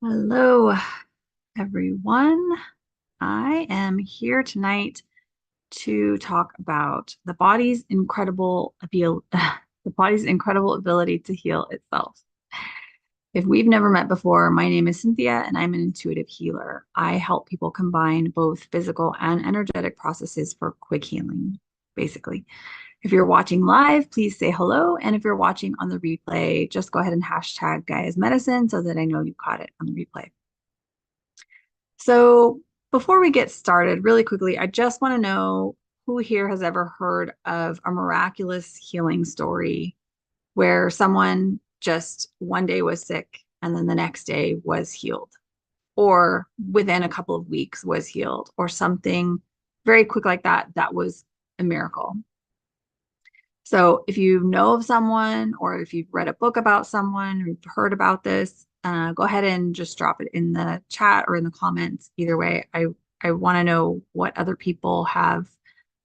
Hello, everyone. I am here tonight to talk about the body's incredible ability to heal itself. If we've never met before, my name is Cynthia and I'm an intuitive healer. I help people combine both physical and energetic processes for quick healing, basically. If you're watching live, please say hello. And if you're watching on the replay, just go ahead and hashtag Gaia's Medicine so that I know you caught it on the replay. So before we get started, really quickly, I just want to know who here has ever heard of a miraculous healing story where someone just one day was sick and then the next day was healed, or within a couple of weeks was healed, or something very quick like that, that was a miracle. So if you know of someone, or if you've read a book about someone, or you've heard about this, go ahead and just drop it in the chat or in the comments. Either way, I want to know what other people have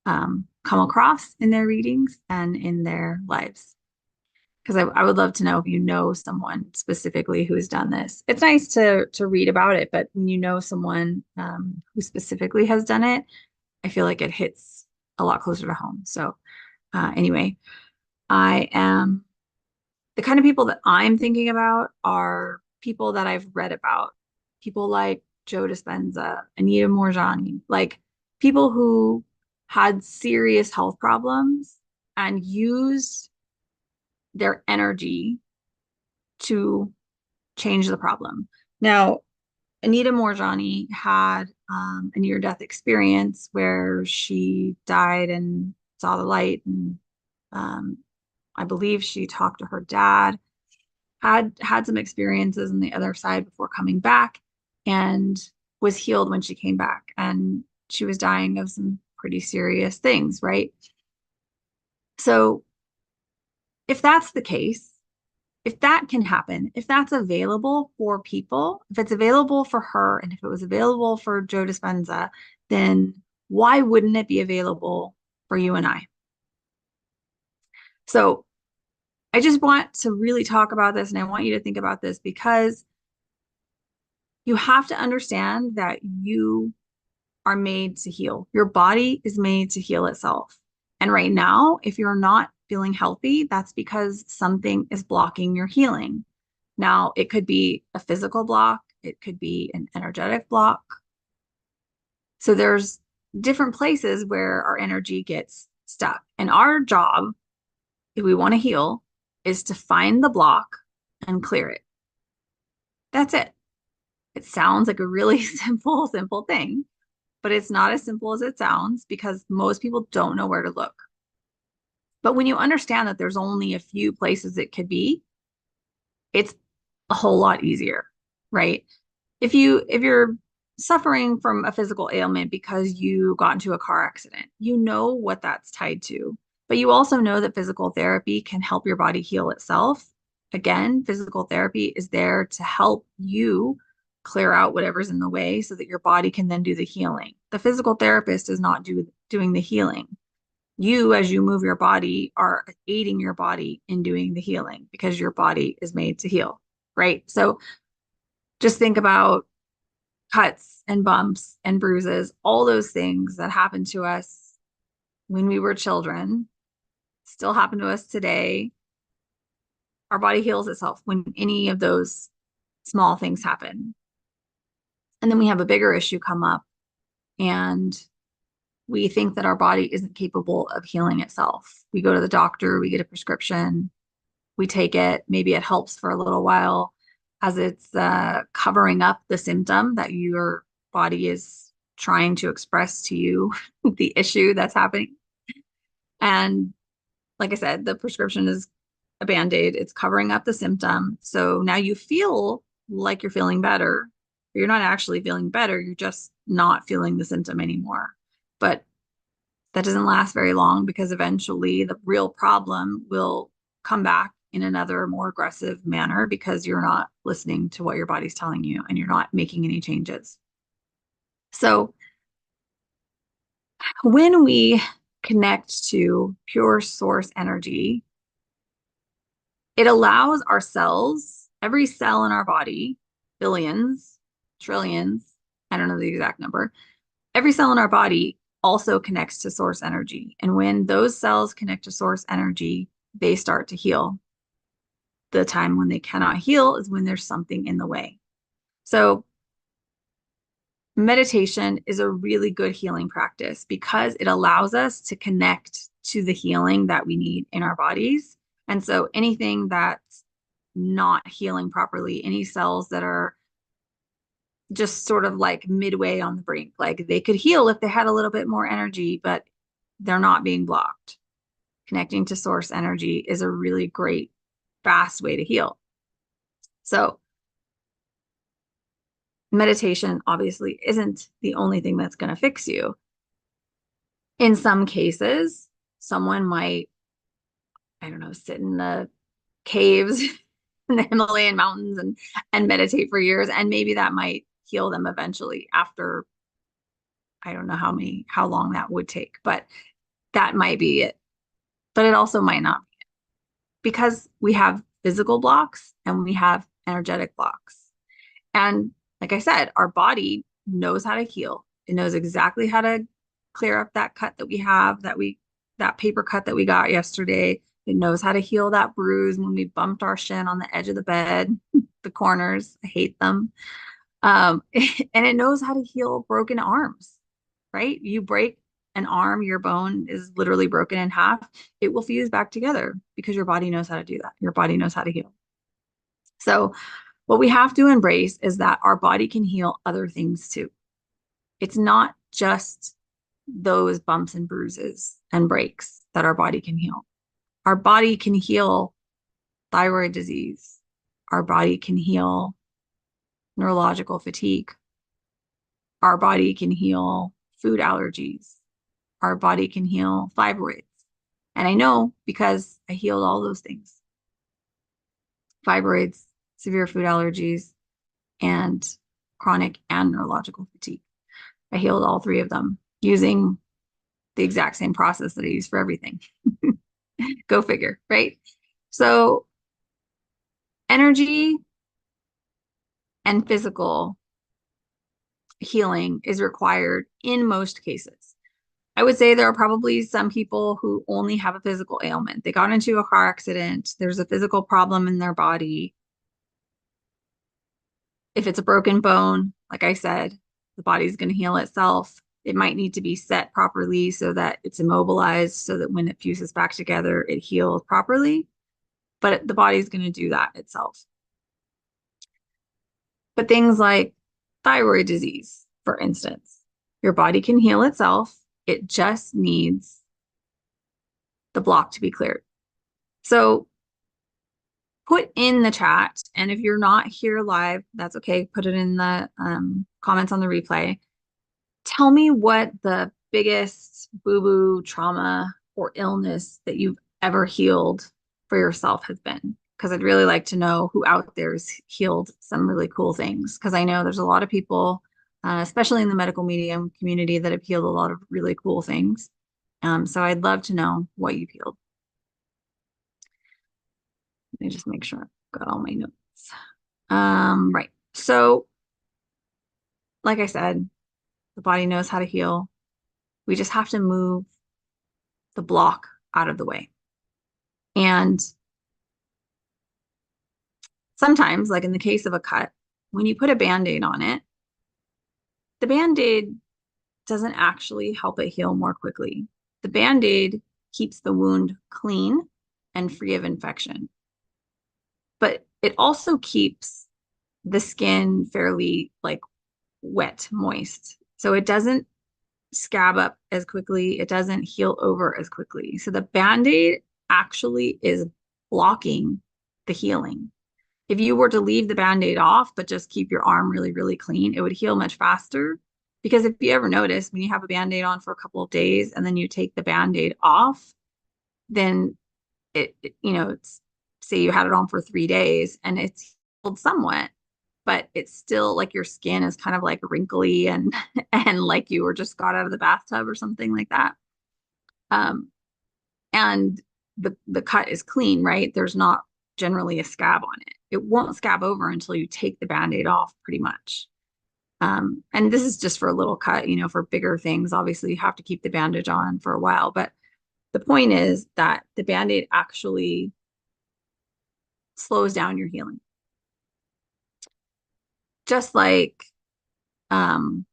come across in their readings and in their lives. Because I would love to know if you know someone specifically who has done this. It's nice to read about it, but when you know someone who specifically has done it, I feel like it hits a lot closer to home. So anyway, I am the kind of people that I'm thinking about are people that I've read about, people like Joe Dispenza, Anita Morjani, like people who had serious health problems and used their energy to change the problem. Now, Anita Morjani had a near-death experience where she died and saw the light, and um, I believe she talked to her dad, had some experiences on the other side before coming back, and was healed when she came back. And she was dying of some pretty serious things, right? So if that's the case, if that can happen, if that's available for people, if it's available for her, and if it was available for Joe Dispenza, then why wouldn't it be available for you and I? So I just want to really talk about this, and I want you to think about this because you have to understand that you are made to heal. Your body is made to heal itself. And right now, if you're not feeling healthy, that's because something is blocking your healing. Now, it could be a physical block, it could be an energetic block. So there's different places where our energy gets stuck. And our job, if we want to heal, is to find the block and clear it. That's it. It sounds like a really simple thing, but it's not as simple as it sounds because most people don't know where to look. But when you understand that there's only a few places it could be, it's a whole lot easier, right? If you're suffering from a physical ailment because you got into a car accident, you know what that's tied to. But you also know that physical therapy can help your body heal itself. Again, physical therapy is there to help you clear out whatever's in the way so that your body can then do the healing. The physical therapist is not doing the healing. You, as you move your body, are aiding your body in doing the healing because your body is made to heal, right? So just think about cuts and bumps and bruises, all those things that happened to us when we were children, still happen to us today. Our body heals itself when any of those small things happen. And then we have a bigger issue come up, and we think that our body isn't capable of healing itself. We go to the doctor, we get a prescription, we take it, maybe it helps for a little while as it's covering up the symptom that your body is trying to express to you, the issue that's happening. And like I said, the prescription is a band-aid, it's covering up the symptom. So now you feel like you're feeling better, but you're not actually feeling better, you're just not feeling the symptom anymore. But that doesn't last very long because eventually the real problem will come back in another more aggressive manner because you're not listening to what your body's telling you and you're not making any changes. So when we connect to pure source energy, it allows our cells, every cell in our body, billions, trillions, I don't know the exact number. Every cell in our body also connects to source energy. And when those cells connect to source energy, they start to heal. The time when they cannot heal is when there's something in the way. So meditation is a really good healing practice because it allows us to connect to the healing that we need in our bodies. And so anything that's not healing properly, any cells that are just sort of like midway on the brink, like they could heal if they had a little bit more energy, but they're not being blocked. Connecting to source energy is a really great, fast way to heal. So meditation obviously isn't the only thing that's going to fix you. In some cases, someone might, I don't know, sit in the caves in the Himalayan mountains and meditate for years, and maybe that might heal them eventually after, I don't know how long that would take, but that might be it. But it also might not be it because we have physical blocks and we have energetic blocks. And like I said, our body knows how to heal. It knows exactly how to clear up that cut that we have, that paper cut that we got yesterday. It knows how to heal that bruise when we bumped our shin on the edge of the bed, the corners. I hate them. And it knows how to heal broken arms, right? You break an arm, your bone is literally broken in half. It will fuse back together because your body knows how to do that. Your body knows how to heal. So what we have to embrace is that our body can heal other things too. It's not just those bumps and bruises and breaks that our body can heal. Our body can heal thyroid disease. Our body can heal neurological fatigue. Our body can heal food allergies. Our body can heal fibroids. And I know because I healed all those things. Fibroids, severe food allergies, and chronic and neurological fatigue. I healed all three of them using the exact same process that I use for everything. Go figure, right? So energy and physical healing is required in most cases. I would say there are probably some people who only have a physical ailment. They got into a car accident. There's a physical problem in their body. If it's a broken bone, like I said, the body's going to heal itself. It might need to be set properly so that it's immobilized so that when it fuses back together, it heals properly. But the body's going to do that itself. But things like thyroid disease, for instance, your body can heal itself. It just needs the block to be cleared. So put in the chat, and if you're not here live, that's okay. Put it in the comments on the replay. Tell me what the biggest boo-boo trauma or illness that you've ever healed for yourself has been. Because I'd really like to know who out there has healed some really cool things. Because I know there's a lot of people, especially in the medical medium community, that have healed a lot of really cool things. So I'd love to know what you've healed. Let me just make sure I've got all my notes. Right. So, like I said, the body knows how to heal. We just have to move the block out of the way. And sometimes, like in the case of a cut, when you put a Band-Aid on it, the Band-Aid doesn't actually help it heal more quickly. The Band-Aid keeps the wound clean and free of infection. But it also keeps the skin fairly like wet, moist. So it doesn't scab up as quickly. It doesn't heal over as quickly. So the Band-Aid actually is blocking the healing. If you were to leave the Band-Aid off, but just keep your arm really, really clean, it would heal much faster. Because if you ever notice, when you have a Band-Aid on for a couple of days and then you take the Band-Aid off, then it's, say you had it on for 3 days and it's healed somewhat, but it's still like your skin is kind of like wrinkly and and like you were just got out of the bathtub or something like that. And the cut is clean, right? There's not generally a scab on it. It won't scab over until you take the Band-Aid off, pretty much. And this is just for a little cut, for bigger things. Obviously, you have to keep the bandage on for a while. But the point is that the Band-Aid actually slows down your healing. Just like um,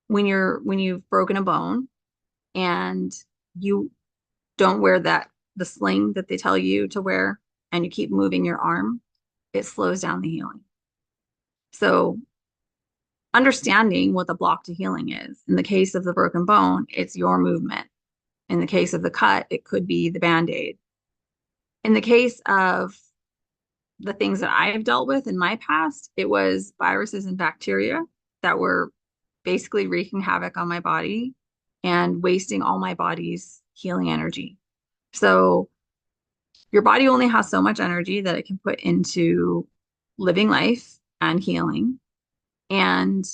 when you've broken a bone and you don't wear the sling that they tell you to wear, and you keep moving your arm, it slows down the healing. So understanding what the block to healing is. In the case of the broken bone, it's your movement. In the case of the cut, it could be the Band-Aid. In the case of the things that I've dealt with in my past, it was viruses and bacteria that were basically wreaking havoc on my body and wasting all my body's healing energy. So your body only has so much energy that it can put into living life and healing. And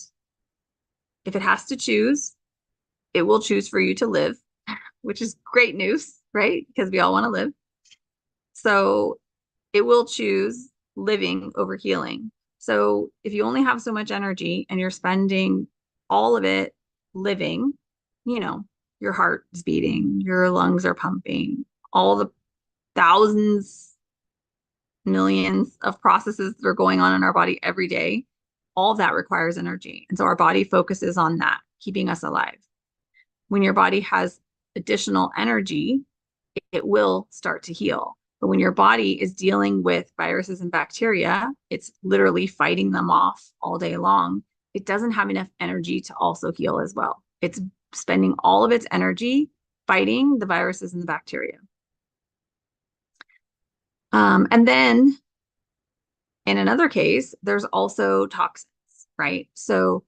if it has to choose, it will choose for you to live, which is great news, right? Because we all want to live. So it will choose living over healing. So if you only have so much energy and you're spending all of it living, your heart is beating, your lungs are pumping, all the thousands, millions of processes that are going on in our body every day, all of that requires energy. And so our body focuses on that, keeping us alive. When your body has additional energy, it will start to heal. But when your body is dealing with viruses and bacteria, it's literally fighting them off all day long. It doesn't have enough energy to also heal as well. It's spending all of its energy fighting the viruses and the bacteria. And then in another case, there's also toxins, right? So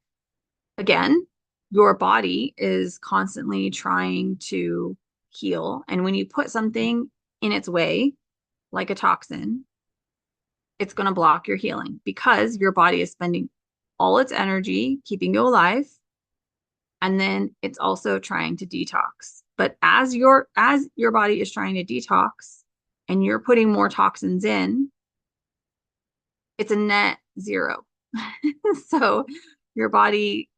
again, your body is constantly trying to heal. And when you put something in its way, like a toxin, it's going to block your healing because your body is spending all its energy keeping you alive. And then it's also trying to detox. But as your body is trying to detox and you're putting more toxins in, it's a net zero. So your body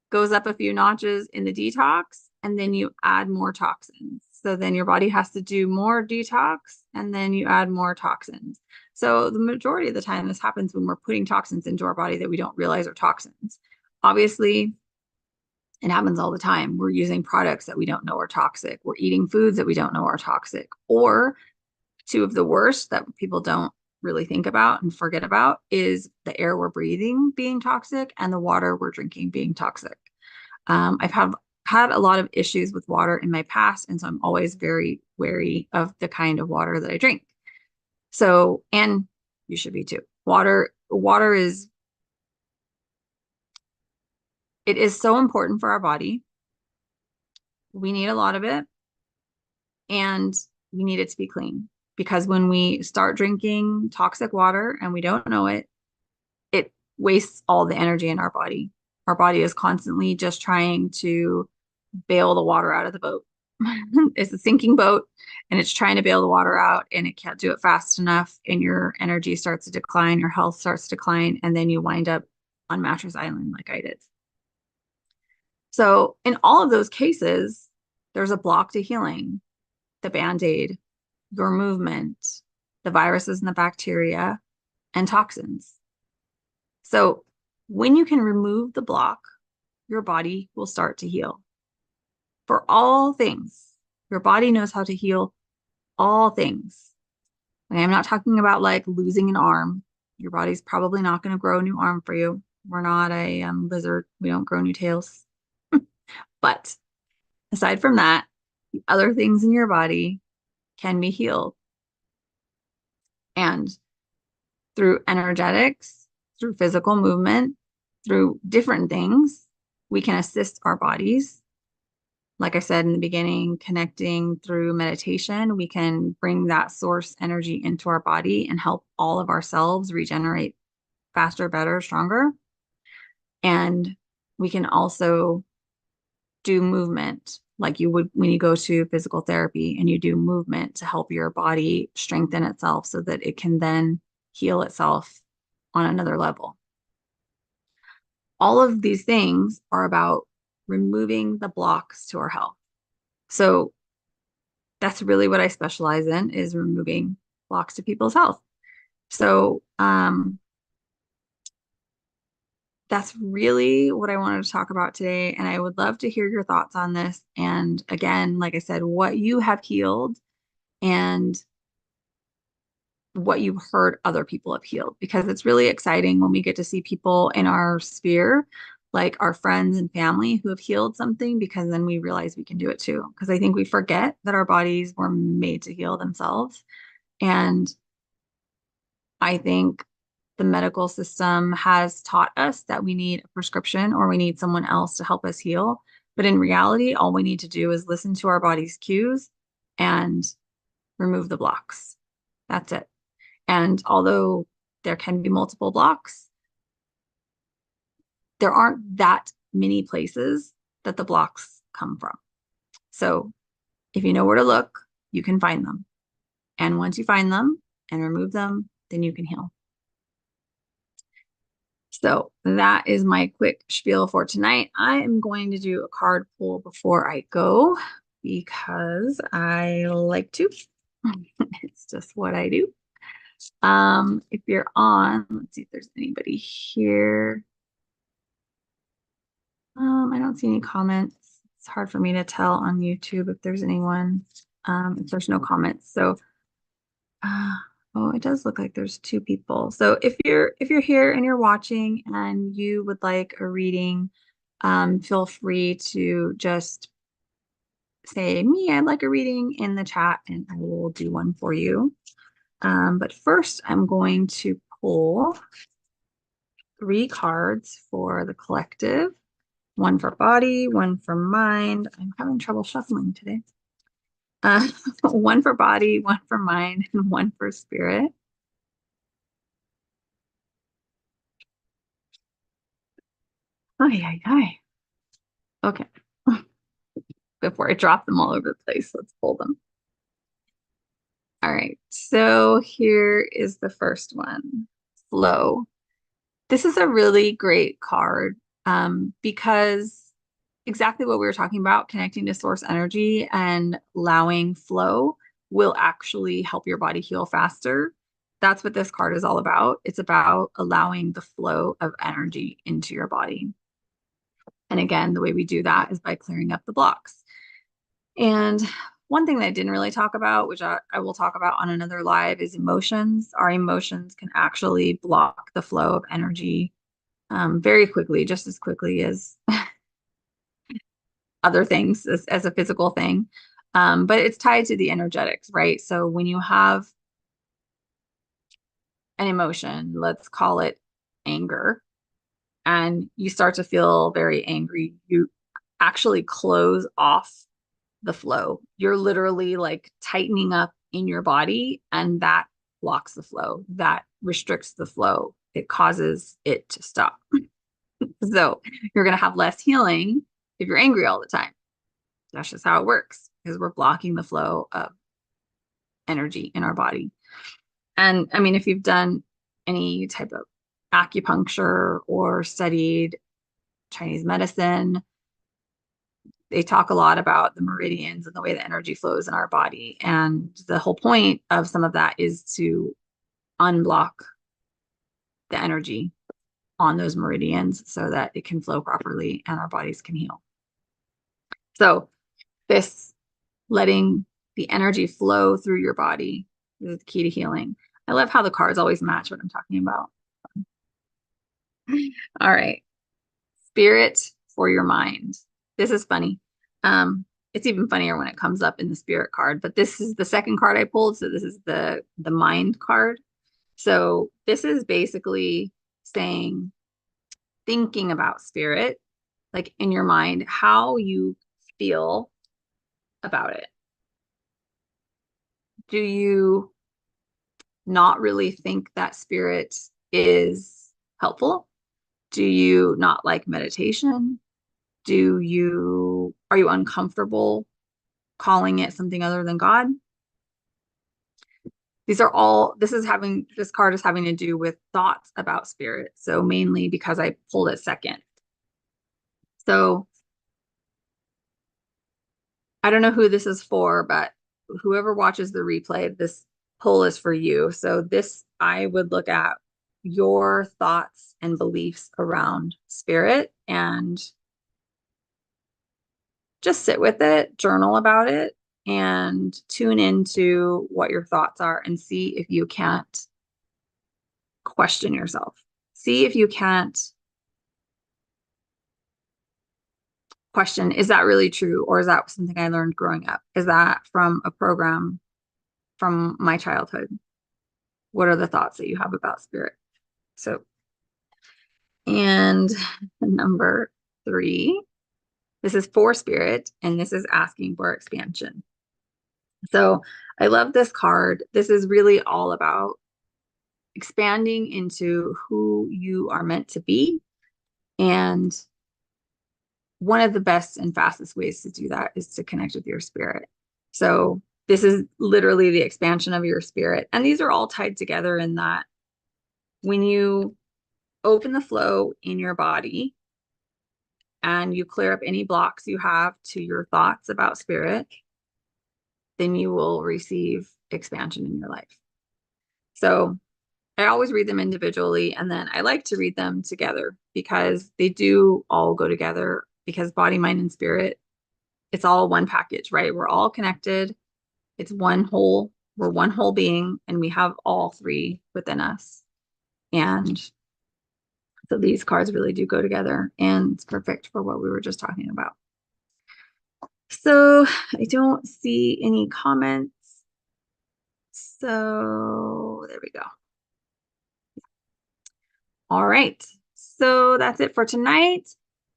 goes up a few notches in the detox, and then you add more toxins. So then your body has to do more detox, and then you add more toxins. So the majority of the time, this happens when we're putting toxins into our body that we don't realize are toxins. Obviously, it happens all the time. We're using products that we don't know are toxic. We're eating foods that we don't know are toxic. Or two of the worst that people don't really think about and forget about is the air we're breathing being toxic and the water we're drinking being toxic. I've had a lot of issues with water in my past, and so I'm always very wary of the kind of water that I drink. So, and you should be too. Water is, it is so important for our body. We need a lot of it, and we need it to be clean, because when we start drinking toxic water and we don't know it, it wastes all the energy in our body. Our body is constantly just trying to bail the water out of the boat. It's a sinking boat and it's trying to bail the water out, and it can't do it fast enough, and your energy starts to decline, your health starts to decline, and then you wind up on Mattress Island like I did. So in all of those cases, there's a block to healing: the Band-Aid, your movement, the viruses and the bacteria, and toxins. So when you can remove the block, your body will start to heal. For all things, your body knows how to heal all things. And I'm not talking about like losing an arm. Your body's probably not going to grow a new arm for you. We're not a lizard. We don't grow new tails. But aside from that, the other things in your body can be healed. And through energetics, through physical movement, through different things, we can assist our bodies. Like I said in the beginning, connecting through meditation, we can bring that source energy into our body and help all of ourselves regenerate faster, better, stronger. And we can also do movement like you would when you go to physical therapy and you do movement to help your body strengthen itself so that it can then heal itself on another level. All of these things are about removing the blocks to our health. So that's really what I specialize in, is removing blocks to people's health. So that's really what I wanted to talk about today. And I would love to hear your thoughts on this. And again, like I said, what you have healed and what you've heard other people have healed, because it's really exciting when we get to see people in our sphere, like our friends and family who have healed something, because then we realize we can do it too. Because I think we forget that our bodies were made to heal themselves. And I think the medical system has taught us that we need a prescription or we need someone else to help us heal. But in reality, all we need to do is listen to our body's cues and remove the blocks. That's it. And although there can be multiple blocks, there aren't that many places that the blocks come from. So if you know where to look, you can find them. And once you find them and remove them, then you can heal. So that is my quick spiel for tonight. I am going to do a card pull before I go because I like to. It's just what I do. If you're on, let's see if there's anybody here. I don't see any comments. It's hard for me to tell on YouTube if there's anyone, if there's no comments. So, oh, it does look like there's two people. So if you're here and you're watching and you would like a reading, feel free to just say me, I'd like a reading in the chat and I will do one for you. But first I'm going to pull 3 cards for the collective. One for body, one for mind. I'm having trouble shuffling today. One for body, one for mind, and one for spirit. Ay, ay, ay. Okay. Before I drop them all over the place, let's pull them. All right. So here is the first one, flow. This is a really great card because exactly what we were talking about, connecting to source energy and allowing flow will actually help your body heal faster. That's what this card is all about. It's about allowing the flow of energy into your body. And again, the way we do that is by clearing up the blocks. And one thing that I didn't really talk about, which I will talk about on another live, is emotions. Our emotions can actually block the flow of energy very quickly, just as quickly as other things as a physical thing. But it's tied to the energetics, right? So when you have an emotion, let's call it anger, and you start to feel very angry, you actually close off the flow. You're literally like tightening up in your body, and that blocks the flow, that restricts the flow. It causes it to stop. So you're going to have less healing if you're angry all the time. That's just how it works, because we're blocking the flow of energy in our body. And I mean, if you've done any type of acupuncture or studied Chinese medicine, they talk a lot about the meridians and the way the energy flows in our body. And the whole point of some of that is to unblock the energy on those meridians so that it can flow properly and our bodies can heal. So this letting the energy flow through your body is the key to healing. I love how the cards always match what I'm talking about. All right. Spirit for your mind. This is funny. It's even funnier when it comes up in the spirit card, but this is the second card I pulled. So this is the mind card. So this is basically saying, thinking about spirit, like in your mind, how you feel about it. Do you not really think that spirit is helpful? Do you not like meditation? Do you Are you uncomfortable calling it something other than God? These are all, this card is having to do with thoughts about spirit. So mainly because I pulled it second. So I don't know who this is for, but whoever watches the replay, this pull is for you. So this, I would look at your thoughts and beliefs around spirit and just sit with it, journal about it, and tune into what your thoughts are and see if you can't question yourself. See if you can't question, is that really true? Or is that something I learned growing up? Is that from a program from my childhood? What are the thoughts that you have about spirit? So, and number 3, this is for spirit, and this is asking for expansion. So I love this card. This is really all about expanding into who you are meant to be. And one of the best and fastest ways to do that is to connect with your spirit. So this is literally the expansion of your spirit. And these are all tied together in that when you open the flow in your body and you clear up any blocks you have to your thoughts about spirit, then you will receive expansion in your life. So I always read them individually, and then I like to read them together because they do all go together, because body, mind, and spirit, it's all one package, right? We're all connected. It's one whole, we're one whole being, and we have all 3 within us. And so these cards really do go together, and it's perfect for what we were just talking about. So I don't see any comments. So there we go. All right. So that's it for tonight.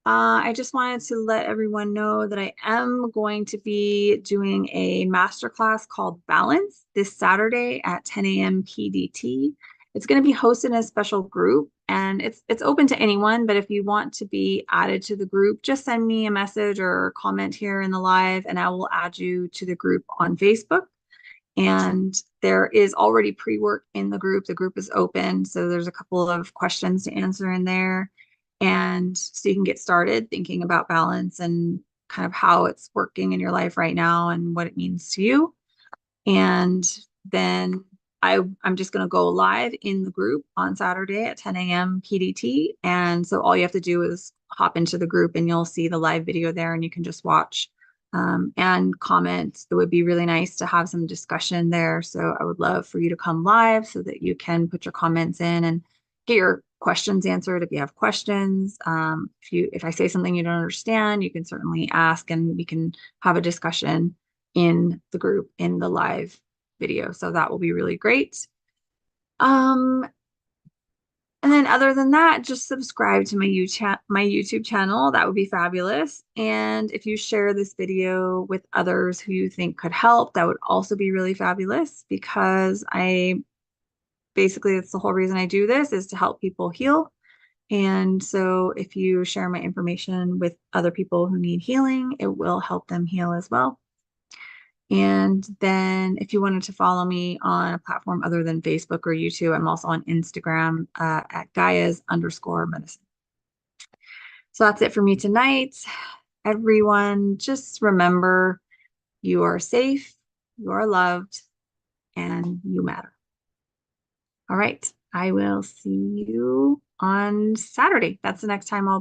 I just wanted to let everyone know that I am going to be doing a masterclass called Balance this Saturday at 10 a.m. PDT. It's going to be hosted in a special group, and it's open to anyone, but if you want to be added to the group, just send me a message or comment here in the live, and I will add you to the group on Facebook. And there is already pre-work in the group. The group is open, so there's a couple of questions to answer in there. And so you can get started thinking about balance and kind of how it's working in your life right now and what it means to you. And then I'm just going to go live in the group on Saturday at 10 a.m. PDT. And so all you have to do is hop into the group and you'll see the live video there, and you can just watch and comment. It would be really nice to have some discussion there. So I would love for you to come live so that you can put your comments in and get your questions answered. If you have questions, if I say something you don't understand, you can certainly ask, and we can have a discussion in the group in the live video. So that will be really great. And then other than that, just subscribe to my YouTube channel. That would be fabulous. And if you share this video with others who you think could help, that would also be really fabulous, because basically, that's the whole reason I do this, is to help people heal. And so if you share my information with other people who need healing, it will help them heal as well. And then if you wanted to follow me on a platform other than Facebook or YouTube, I'm also on Instagram at Gaia's_medicine. So that's it for me tonight. Everyone, just remember, you are safe, you are loved, and you matter. All right. I will see you on Saturday. That's the next time I'll